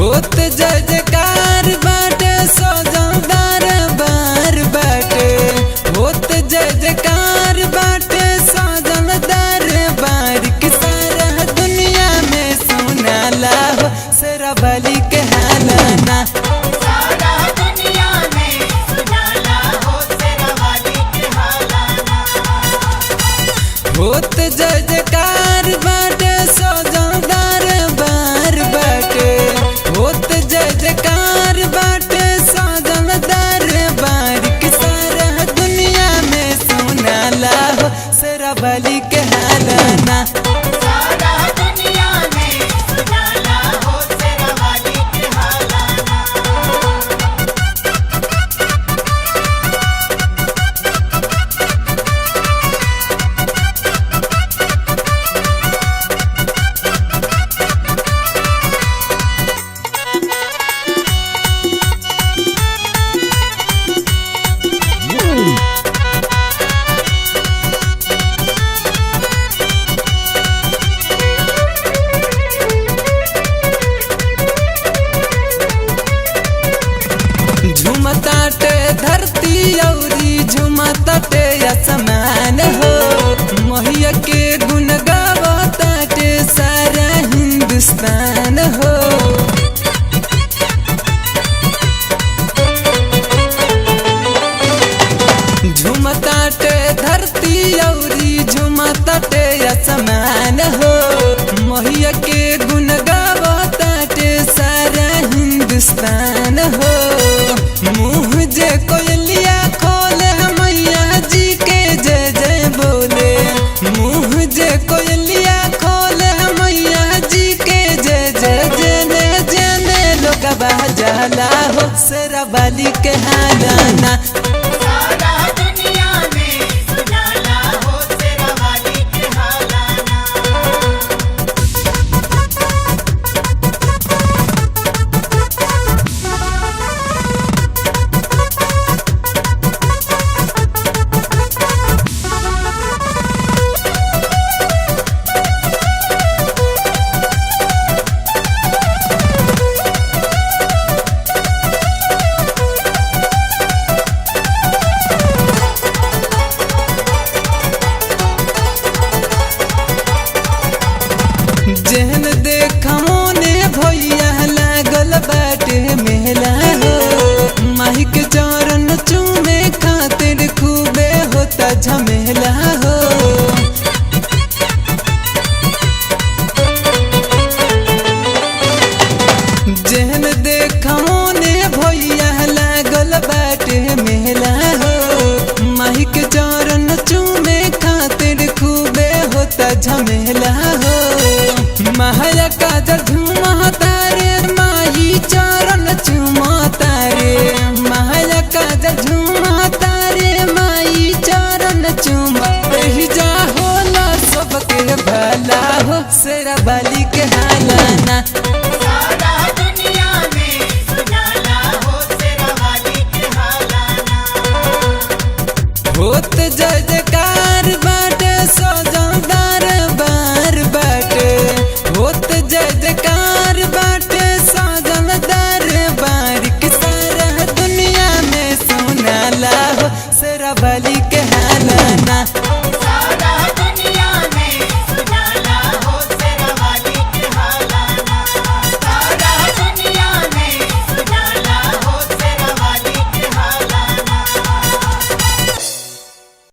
होत जय जयकार बाटे सजलदार बार बाटे। होत जय जयकार बाटे सजलदार बार की सारा दुनिया में सुनाला हो शेरावाली के हालाना। सारा दुनिया में सुनाला हो शेरावाली के हालाना। होत जय जयकार बाटे सजलदार बार बाटे। होत जय जयकार बाटे सजलदार बार की सारा दुनिया में सुनाला हो शेरावाली के हालाना। सारा दुनिया में सुनाला हो शेरावाली के हालाना। झुमताटे धरती औरी झुमताटे आसमान हो। मैया के गुण गावताटे सारा हिंदुस्तान हो। झुमताटे धरती औरी झुमताटे आसमान हो। मैया के गुण गावताटे सारा हिंदुस्तान हो। मुँह जे कोयलिया खोले मैया जी के जय जय बोले। मुँह जे कोयलिया खोले मैया जी के जय जय जने जने लोग जाला हो शेरावाली के हालाना। सारा दुनिया में सुनाला हो शेरावाली के हालाना। जेहन देखा मोने भैया लागल बाटे मेला हो। माही के चरण चूमे खातिर खूबे होता झमेला हो। जेहन देखा मोने भैया लागल बाटे मेला हो। माही के चरण चूमे खातिर खूबे होता झमेला हो। माया काजल